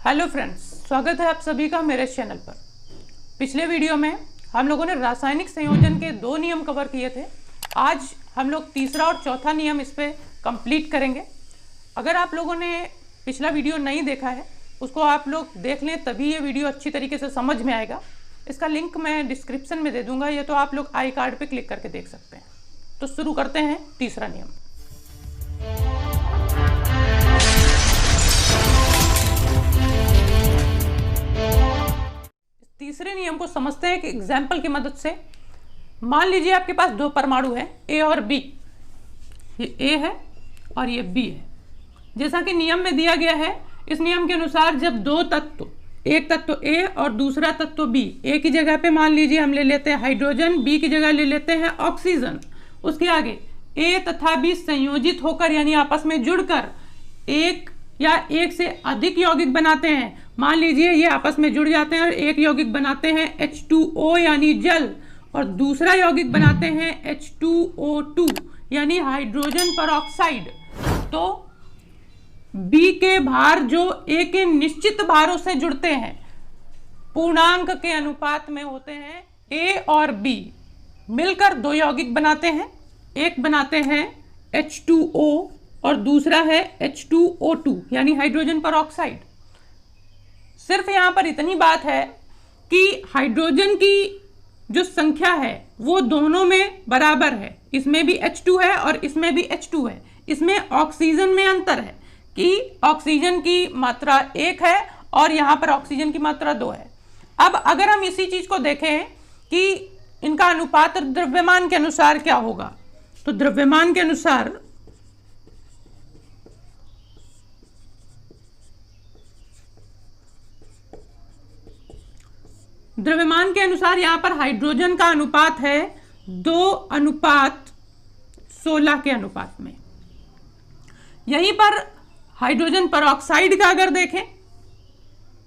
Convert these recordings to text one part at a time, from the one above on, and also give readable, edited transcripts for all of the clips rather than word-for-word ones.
Hello friends, स्वागत है आप सभी का मेरे चैनल पर। पिछले वीडियो में हम लोगों ने रासायनिक संयोजन के 2 नियम कवर किए थे। आज हम लोग तीसरा और चौथा नियम इस पे कंप्लीट करेंगे। अगर आप लोगों ने पिछला वीडियो नहीं देखा है उसको आप लोग देख लें, तभी ये वीडियो अच्छी तरीके से समझ में आएगा। इसका लिंक मैं डिस्क्रिप्शन में दे दूंगा, ये तो आप लोग आई कार्ड पर क्लिक करके देख सकते हैं। तो शुरू करते हैं तीसरा नियम। तीसरे नियम को समझते हैं कि एग्जाम्पल की मदद से। मान लीजिए आपके पास 2 परमाणु हैं, ए और बी। ये ए है और ये बी है। जैसा कि नियम में दिया गया है, इस नियम के अनुसार जब 2 तत्व, एक तत्व ए और दूसरा तत्व बी, ए की जगह पे मान लीजिए हम ले लेते हैं हाइड्रोजन, बी की जगह ले लेते हैं ऑक्सीजन। उसके आगे ए तथा बी संयोजित होकर यानी आपस में जुड़कर एक या एक से अधिक यौगिक बनाते हैं। मान लीजिए ये आपस में जुड़ जाते हैं और एक यौगिक बनाते हैं H2O यानी जल, और दूसरा यौगिक बनाते हैं H2O2 यानी हाइड्रोजन परऑक्साइड। तो B के भार जो A के निश्चित भारों से जुड़ते हैं, पूर्णांक के अनुपात में होते हैं। A और B मिलकर 2 यौगिक बनाते हैं। एक बनाते हैं H2O और दूसरा है H2O2 यानी हाइड्रोजन परऑक्साइड। सिर्फ यहाँ पर इतनी बात है कि हाइड्रोजन की जो संख्या है वो दोनों में बराबर है। इसमें भी H2 है और इसमें भी H2 है। इसमें ऑक्सीजन में अंतर है कि ऑक्सीजन की मात्रा 1 है और यहाँ पर ऑक्सीजन की मात्रा 2 है। अब अगर हम इसी चीज को देखें कि इनका अनुपात द्रव्यमान के अनुसार क्या होगा, तो द्रव्यमान के अनुसार यहाँ पर हाइड्रोजन का अनुपात है 2:16 के अनुपात में। यहीं पर हाइड्रोजन परऑक्साइड का अगर देखें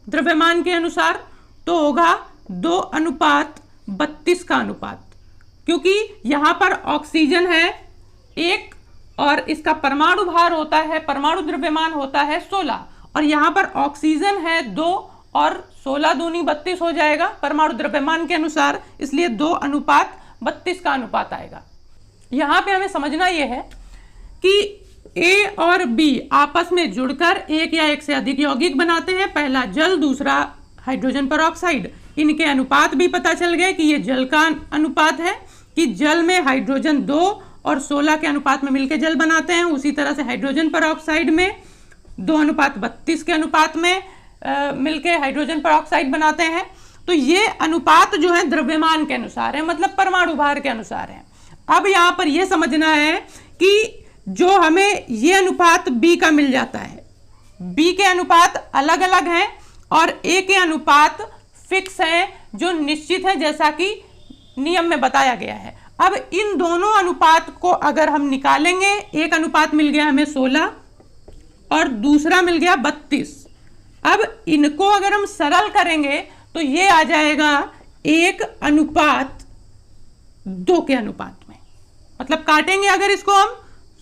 द्रव्यमान के अनुसार तो होगा 2:32 का अनुपात, क्योंकि यहां पर ऑक्सीजन है 1 और इसका परमाणु भार होता है, परमाणु द्रव्यमान होता है 16, और यहां पर ऑक्सीजन है 2 और 16 दूनी 32 हो जाएगा परमाणु द्रव्यमान के अनुसार, इसलिए 2:32 का अनुपात आएगा। यहां पे हमें समझना यह है कि ए और बी आपस में जुड़कर एक या एक से अधिक यौगिक बनाते हैं। पहला जल, दूसरा हाइड्रोजन परऑक्साइड। इनके अनुपात भी पता चल गए कि ये जल का अनुपात है कि जल में हाइड्रोजन 2 और 16 के अनुपात में मिलकर जल बनाते हैं। उसी तरह से हाइड्रोजन परऑक्साइड में 2:32 के अनुपात में मिलके हाइड्रोजन परऑक्साइड बनाते हैं। तो ये अनुपात जो है द्रव्यमान के अनुसार है, मतलब परमाणु भार के अनुसार है। अब यहां पर यह समझना है कि जो हमें ये अनुपात B का मिल जाता है, B के अनुपात अलग अलग हैं और A के अनुपात फिक्स है जो निश्चित है, जैसा कि नियम में बताया गया है। अब इन दोनों अनुपात को अगर हम निकालेंगे, एक अनुपात मिल गया हमें 16 और दूसरा मिल गया 32। अब इनको अगर हम सरल करेंगे तो ये आ जाएगा 1:2 के अनुपात में। मतलब काटेंगे अगर इसको हम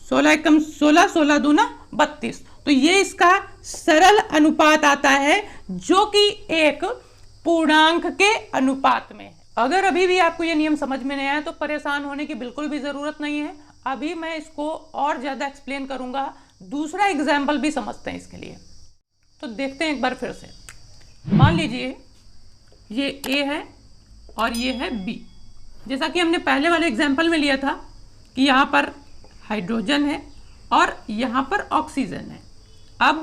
16 एकम 16, 16 दूना 32, तो ये इसका सरल अनुपात आता है जो कि एक पूर्णांक के अनुपात में है। अगर अभी भी आपको ये नियम समझ में नहीं आया तो परेशान होने की बिल्कुल भी जरूरत नहीं है। अभी मैं इसको और ज्यादा एक्सप्लेन करूंगा। दूसरा एग्जाम्पल भी समझते हैं इसके लिए, तो देखते हैं एक बार फिर से। मान लीजिए ये A है और ये है B। जैसा कि हमने पहले वाले एग्जाम्पल में लिया था कि यहाँ पर हाइड्रोजन है और यहाँ पर ऑक्सीजन है। अब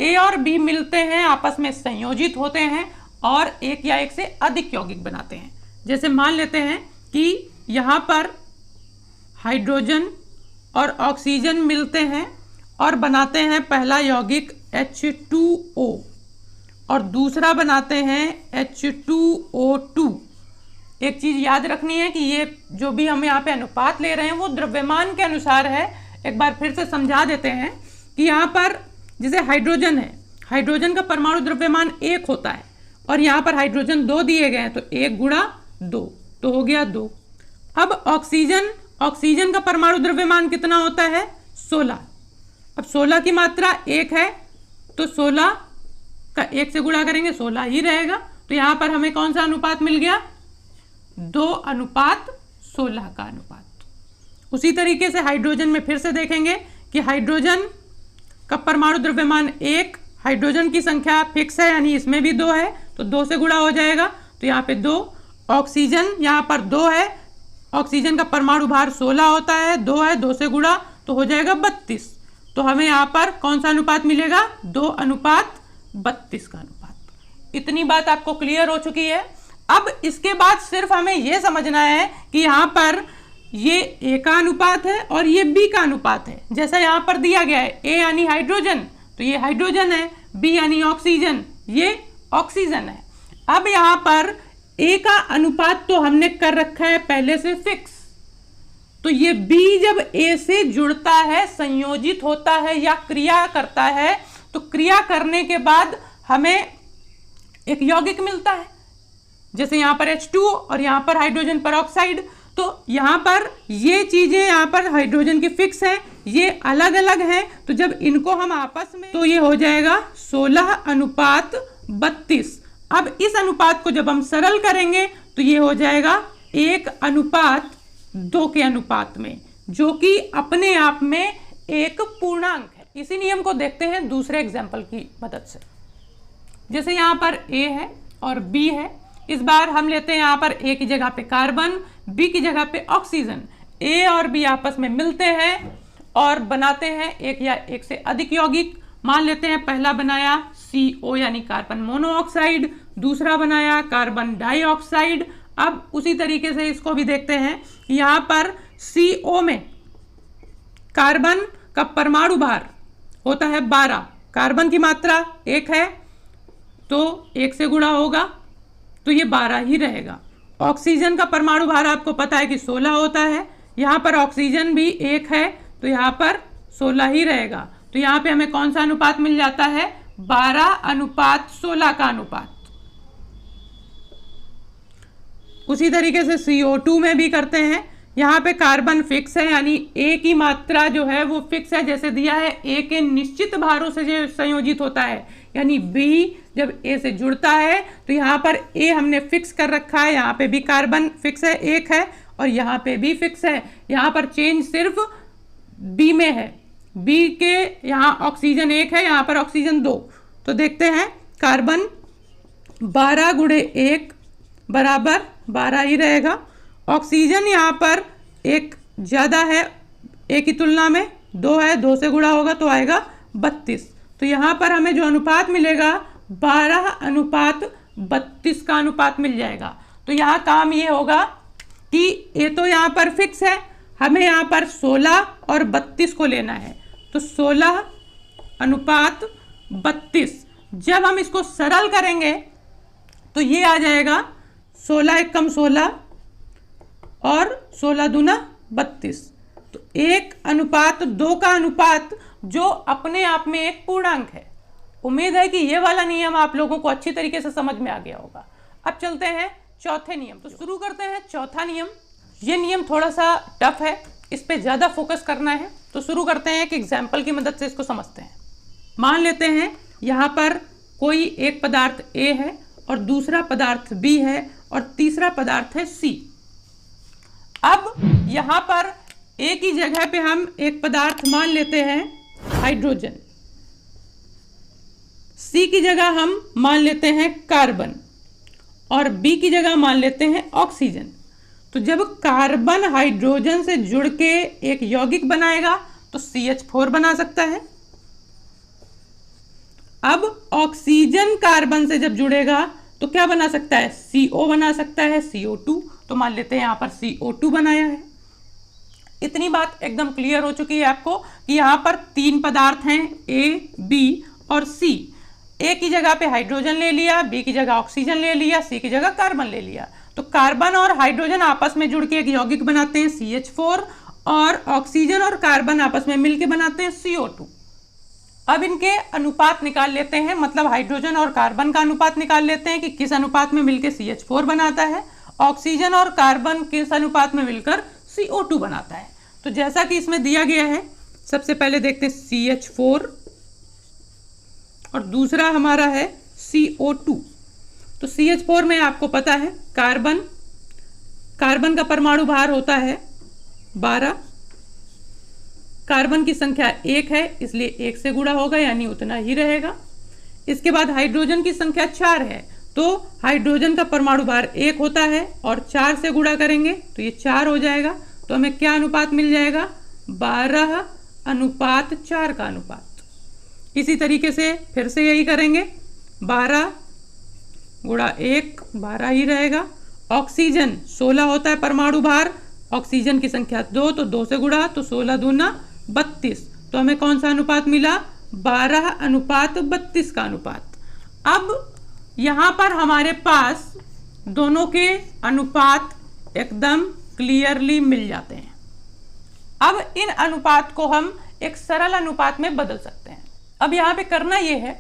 A और B मिलते हैं, आपस में संयोजित होते हैं और एक या एक से अधिक यौगिक बनाते हैं। जैसे मान लेते हैं कि यहाँ पर हाइड्रोजन और ऑक्सीजन मिलते हैं और बनाते हैं पहला यौगिक H2O और दूसरा बनाते हैं H2O2। एक चीज याद रखनी है कि ये जो भी हम यहाँ पे अनुपात ले रहे हैं वो द्रव्यमान के अनुसार है। एक बार फिर से समझा देते हैं कि यहाँ पर जैसे हाइड्रोजन है, हाइड्रोजन का परमाणु द्रव्यमान 1 होता है और यहाँ पर हाइड्रोजन 2 दिए गए हैं, तो 1 × 2 तो हो गया 2। अब ऑक्सीजन का परमाणु द्रव्यमान कितना होता है 16। अब 16 की मात्रा 1 है तो 16 का 1 से गुणा करेंगे 16 ही रहेगा। तो यहाँ पर हमें कौन सा अनुपात मिल गया? 2:16 का अनुपात। उसी तरीके से हाइड्रोजन में फिर से देखेंगे कि हाइड्रोजन का परमाणु द्रव्यमान 1, हाइड्रोजन की संख्या फिक्स है यानी इसमें भी 2 है तो 2 से गुणा हो जाएगा। तो यहाँ पे 2, ऑक्सीजन यहाँ पर 2 है, ऑक्सीजन का परमाणु भार 16 होता है, 2 है, 2 से गुणा तो हो जाएगा 32। तो हमें यहाँ पर कौन सा अनुपात मिलेगा? 2:32 का अनुपात। इतनी बात आपको क्लियर हो चुकी है। अब इसके बाद सिर्फ हमें यह समझना है कि यहाँ पर ये ए का अनुपात है और ये बी का अनुपात है। जैसा यहाँ पर दिया गया है, ए यानी हाइड्रोजन तो ये हाइड्रोजन है, बी यानी ऑक्सीजन, ये ऑक्सीजन है। अब यहाँ पर ए का अनुपात तो हमने कर रखा है पहले से फिक्स, तो ये बी जब ए से जुड़ता है, संयोजित होता है या क्रिया करता है, तो क्रिया करने के बाद हमें एक यौगिक मिलता है। जैसे यहाँ पर H2 और यहाँ पर हाइड्रोजन परऑक्साइड। तो यहाँ पर ये चीजें यहाँ पर हाइड्रोजन की फिक्स है, ये अलग अलग हैं। तो जब इनको हम आपस में, तो ये हो जाएगा 16:32। अब इस अनुपात को जब हम सरल करेंगे तो ये हो जाएगा 1:2 के अनुपात में, जो कि अपने आप में एक पूर्णांक है। इसी नियम को देखते हैं दूसरे एग्जाम्पल की मदद से। जैसे यहाँ पर ए है और बी है। इस बार हम लेते हैं यहाँ पर ए की जगह पे कार्बन, बी की जगह पे ऑक्सीजन। ए और बी आपस में मिलते हैं और बनाते हैं एक या एक से अधिक यौगिक। मान लेते हैं पहला बनाया CO यानी कार्बन मोनोऑक्साइड, दूसरा बनाया कार्बन डाइऑक्साइड। अब उसी तरीके से इसको भी देखते हैं। यहाँ पर CO में कार्बन का परमाणु भार होता है 12, कार्बन की मात्रा 1 है तो 1 से गुणा होगा तो ये 12 ही रहेगा। ऑक्सीजन का परमाणु भार आपको पता है कि 16 होता है, यहाँ पर ऑक्सीजन भी 1 है तो यहाँ पर 16 ही रहेगा। तो यहाँ पे हमें कौन सा अनुपात मिल जाता है? 12:16 का अनुपात। उसी तरीके से CO2 में भी करते हैं। यहाँ पे कार्बन फिक्स है यानी ए की मात्रा जो है वो फिक्स है, जैसे दिया है ए के निश्चित भारों से जो संयोजित होता है, यानी बी जब ए से जुड़ता है तो यहाँ पर ए हमने फिक्स कर रखा है। यहाँ पे भी कार्बन फिक्स है 1 है और यहाँ पे भी फिक्स है। यहाँ पर चेंज सिर्फ बी में है, बी के यहाँ ऑक्सीजन 1 है, यहाँ पर ऑक्सीजन 2। तो देखते हैं कार्बन 12 × 1 बराबर 12 ही रहेगा। ऑक्सीजन यहाँ पर 1 ज़्यादा है, ए की तुलना में 2 है, 2 से गुणा होगा तो आएगा 32। तो यहाँ पर हमें जो अनुपात मिलेगा 12:32 का अनुपात मिल जाएगा। तो यहाँ काम ये होगा कि ए तो यहाँ पर फिक्स है, हमें यहाँ पर 16 और 32 को लेना है। तो 16:32 जब हम इसको सरल करेंगे तो ये आ जाएगा 16 × 16 और 16 दूना 32। तो 1:2 का अनुपात जो अपने आप में एक पूर्णांक है। उम्मीद है कि ये वाला नियम आप लोगों को अच्छी तरीके से समझ में आ गया होगा। अब चलते हैं चौथे नियम। तो शुरू करते हैं चौथा नियम। ये नियम थोड़ा सा टफ है, इस पे ज़्यादा फोकस करना है। तो शुरू करते हैं एक एग्जाम्पल की मदद से इसको समझते हैं। मान लेते हैं यहाँ पर कोई एक पदार्थ A है और दूसरा पदार्थ B है और तीसरा पदार्थ है C। अब यहाँ पर A की जगह पे हम एक पदार्थ मान लेते हैं हाइड्रोजन, C की जगह हम मान लेते हैं कार्बन और B की जगह मान लेते हैं ऑक्सीजन। तो जब कार्बन हाइड्रोजन से जुड़ के एक यौगिक बनाएगा तो CH4 बना सकता है। अब ऑक्सीजन कार्बन से जब जुड़ेगा तो क्या बना सकता है? CO बना सकता है, CO2। तो मान लेते हैं यहाँ पर CO2 बनाया है। इतनी बात एकदम क्लियर हो चुकी है आपको कि यहाँ पर 3 पदार्थ हैं A, B और C। A की जगह पे हाइड्रोजन ले लिया, B की जगह ऑक्सीजन ले लिया, C की जगह कार्बन ले लिया। तो कार्बन और हाइड्रोजन आपस में जुड़ के एक यौगिक बनाते हैं CH4 और ऑक्सीजन और कार्बन आपस में मिलके बनाते हैं CO2। अब इनके अनुपात निकाल लेते हैं, मतलब हाइड्रोजन और कार्बन का अनुपात निकाल लेते हैं कि किस अनुपात में मिलकर CH4 बनाता है, ऑक्सीजन और कार्बन किस अनुपात में मिलकर CO2 बनाता है। तो जैसा कि इसमें दिया गया है, सबसे पहले देखते हैं CH4 और दूसरा हमारा है CO2। तो CH4 में आपको पता है कार्बन का परमाणु भार होता है 12, कार्बन की संख्या 1 है इसलिए 1 से गुणा होगा यानी उतना ही रहेगा। इसके बाद हाइड्रोजन की संख्या 4 है तो हाइड्रोजन का परमाणु भार 1 होता है और 4 से गुणा करेंगे तो ये 4 हो जाएगा। तो हमें क्या अनुपात मिल जाएगा? 12:4 का अनुपात। इसी तरीके से फिर से यही करेंगे, 12 गुणा 1 12 ही रहेगा। ऑक्सीजन 16 होता है परमाणु भार, ऑक्सीजन की संख्या 2 तो 2 से गुणा तो 16 दूना 32। तो हमें कौन सा अनुपात मिला? 12:32 का अनुपात। अब यहाँ पर हमारे पास दोनों के अनुपात एकदम क्लियरली मिल जाते हैं। अब इन अनुपात को हम एक सरल अनुपात में बदल सकते हैं। अब यहाँ पे करना ये है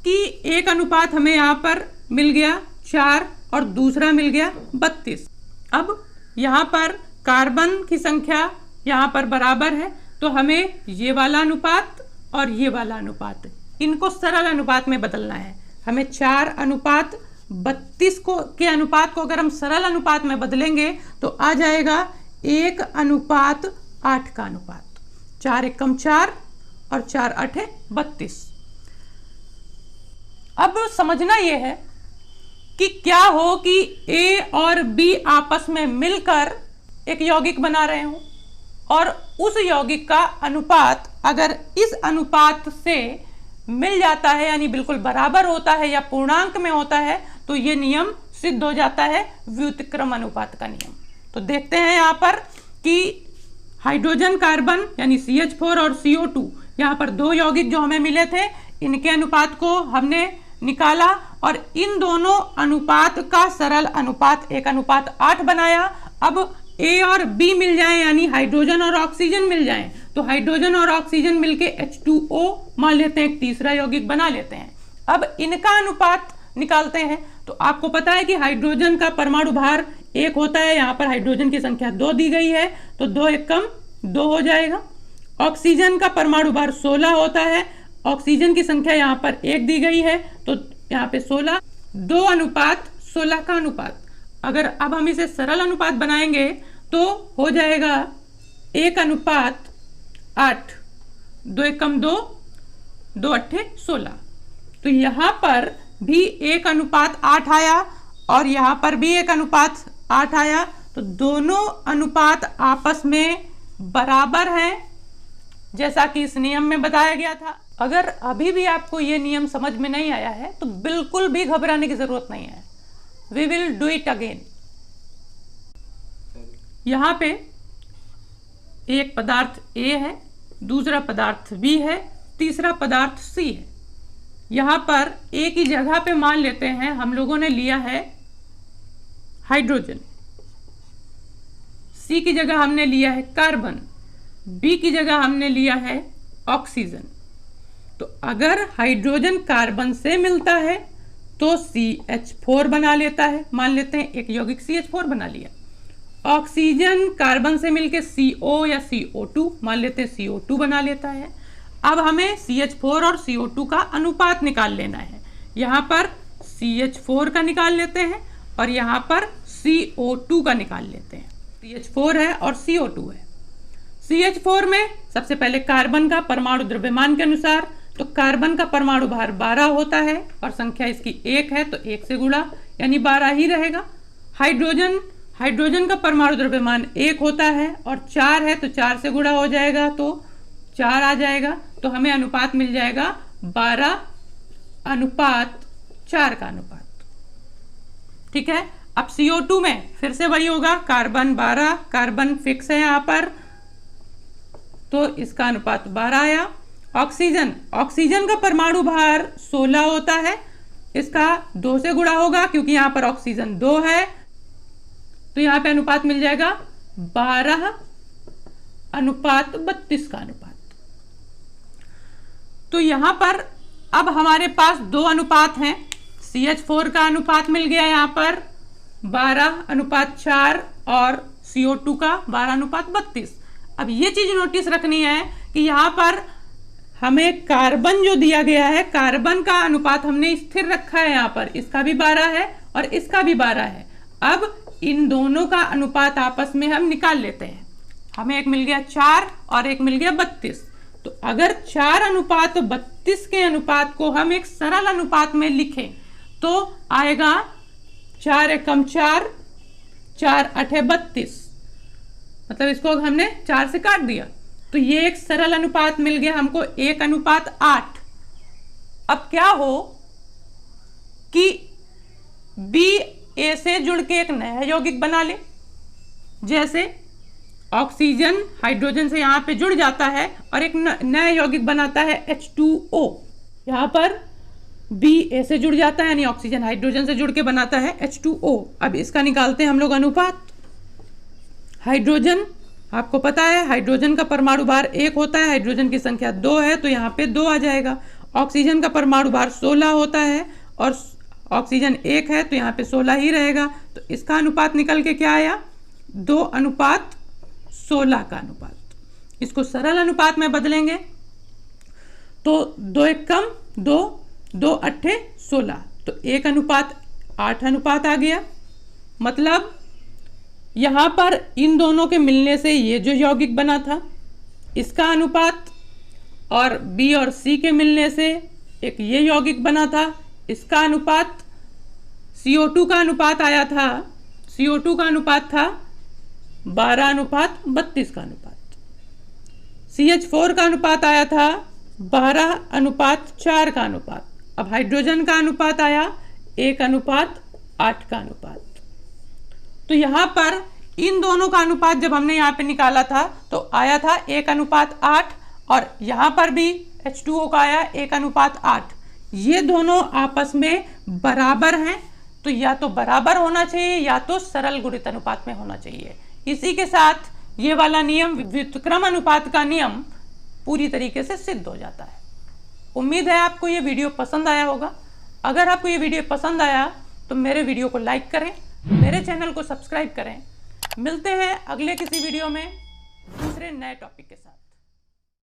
कि एक अनुपात हमें यहाँ पर मिल गया 4 और दूसरा मिल गया 32। अब यहाँ पर कार्बन की संख्या यहाँ पर बराबर है तो हमें ये वाला अनुपात और ये वाला अनुपात इनको सरल अनुपात में बदलना है। हमें 4:32 के अनुपात को अगर हम सरल अनुपात में बदलेंगे तो आ जाएगा 1:8 का अनुपात। 4 × 4 और 4 × 8 32। अब समझना यह है कि क्या हो कि A और B आपस में मिलकर एक यौगिक बना रहे हों और उस यौगिक का अनुपात अगर इस अनुपात से मिल जाता है यानी बिल्कुल बराबर होता है या पूर्णांक में होता है तो ये नियम सिद्ध हो जाता है, व्युत्क्रम अनुपात का नियम। तो देखते हैं यहाँ पर कि हाइड्रोजन कार्बन यानी CH4 और CO2 यहाँ पर दो यौगिक जो हमें मिले थे इनके अनुपात को हमने निकाला और इन दोनों अनुपात का सरल अनुपात 1:8 बनाया। अब A और B मिल जाएं यानी हाइड्रोजन और ऑक्सीजन मिल जाएं तो हाइड्रोजन और ऑक्सीजन मिलके H2O मान लेते हैं, एक तीसरा यौगिक बना लेते हैं। अब इनका अनुपात निकालते हैं तो आपको पता है कि हाइड्रोजन का परमाणु भार 1 होता है, यहाँ पर हाइड्रोजन की संख्या 2 दी गई है तो 2 × 1 = 2 हो जाएगा। ऑक्सीजन का परमाणु भार 16 होता है, ऑक्सीजन की संख्या यहाँ पर 1 दी गई है तो यहाँ पे 16 2:16 का अनुपात। अगर अब हम इसे सरल अनुपात बनाएंगे तो हो जाएगा 1:8। 2 × 1 = 2, 2 × 8 = 16। तो यहाँ पर भी 1:8 आया और यहाँ पर भी 1:8 आया तो दोनों अनुपात आपस में बराबर हैं जैसा कि इस नियम में बताया गया था। अगर अभी भी आपको ये नियम समझ में नहीं आया है तो बिल्कुल भी घबराने की जरूरत नहीं है, we will do it again. यहाँ पे एक पदार्थ A है, दूसरा पदार्थ B है, तीसरा पदार्थ C है। यहाँ पर A की जगह पे मान लेते हैं हम लोगों ने लिया है हाइड्रोजन, C की जगह हमने लिया है कार्बन, B की जगह हमने लिया है ऑक्सीजन। तो अगर हाइड्रोजन कार्बन से मिलता है तो CH4 बना लेता है, मान लेते हैं एक यौगिक CH4 बना लिया। ऑक्सीजन कार्बन से मिलके CO या CO2 मान लेते हैं CO2 बना लेता है। अब हमें CH4 और CO2 का अनुपात निकाल लेना है। यहाँ पर CH4 का निकाल लेते हैं और यहाँ पर CO2 का निकाल लेते हैं। CH4 है और CO2 है। CH4 में सबसे पहले कार्बन का परमाणु द्रव्यमान के अनुसार तो कार्बन का परमाणु भार 12 होता है और संख्या इसकी 1 है तो 1 से गुणा यानी 12 ही रहेगा। हाइड्रोजन का परमाणु द्रव्यमान 1 होता है और 4 है तो 4 से गुणा हो जाएगा तो 4 आ जाएगा। तो हमें अनुपात मिल जाएगा 12:4 का अनुपात। ठीक है। अब CO2 में फिर से वही होगा, कार्बन 12, कार्बन फिक्स है यहाँ पर तो इसका अनुपात 12 आया। ऑक्सीजन का परमाणु भार 16 होता है, इसका 2 से गुणा होगा क्योंकि यहाँ पर ऑक्सीजन 2 है तो यहाँ पे अनुपात मिल जाएगा 12:32 का अनुपात। तो यहाँ पर अब हमारे पास दो अनुपात हैं। CH4 का अनुपात मिल गया यहाँ पर 12:4 और CO2 का 12:32। अब ये चीज नोटिस रखनी है कि यहाँ पर हमें कार्बन जो दिया गया है, कार्बन का अनुपात हमने स्थिर रखा है यहाँ पर, इसका भी 12 है और इसका भी 12 है। अब इन दोनों का अनुपात आपस में हम निकाल लेते हैं। हमें एक मिल गया 4 और एक मिल गया 32। तो अगर 4 अनुपात 32 के अनुपात को हम एक सरल अनुपात में लिखें तो आएगा 4 एकम 4, 4 अठे 32, मतलब इसको हमने 4 से काट दिया तो ये एक सरल अनुपात मिल गया हमको 1:8। अब क्या हो कि बी ए से जुड़ के एक नया यौगिक बना ले, जैसे ऑक्सीजन हाइड्रोजन से यहाँ पे जुड़ जाता है और एक नया यौगिक बनाता है H2O। यहाँ पर बी ए से जुड़ जाता है यानी ऑक्सीजन हाइड्रोजन से जुड़ के बनाता है H2O। अब इसका निकालते हैं हम लोग अनुपात। हाइड्रोजन, आपको पता है हाइड्रोजन का परमाणु भार 1 होता है, हाइड्रोजन की संख्या 2 है तो यहाँ पे 2 आ जाएगा। ऑक्सीजन का परमाणु भार 16 होता है और ऑक्सीजन 1 है तो यहाँ पे 16 ही रहेगा। तो इसका अनुपात निकल के क्या आया, 2:16 का अनुपात। इसको सरल अनुपात में बदलेंगे तो 2 एकम 2, 2 अट्ठे 16, तो 1:8 अनुपात आ गया। मतलब यहाँ पर इन दोनों के मिलने से ये जो यौगिक बना था इसका अनुपात और बी और सी के मिलने से एक ये यौगिक बना था, इसका अनुपात CO2 का अनुपात आया था, CO2 का अनुपात था 12:32 का अनुपात। CH4 का अनुपात आया था 12:4 का अनुपात। अब हाइड्रोजन का अनुपात आया 1:8 का अनुपात। तो यहाँ पर इन दोनों का अनुपात जब हमने यहाँ पे निकाला था तो आया था 1:8 और यहाँ पर भी H2O का आया 1:8। ये दोनों आपस में बराबर हैं तो या तो बराबर होना चाहिए या तो सरल गुणित अनुपात में होना चाहिए। इसी के साथ ये वाला नियम, व्युत्क्रम अनुपात का नियम पूरी तरीके से सिद्ध हो जाता है। उम्मीद है आपको ये वीडियो पसंद आया होगा। अगर आपको ये वीडियो पसंद आया तो मेरे वीडियो को लाइक करें, मेरे चैनल को सब्सक्राइब करें। मिलते हैं अगले किसी वीडियो में दूसरे नए टॉपिक के साथ।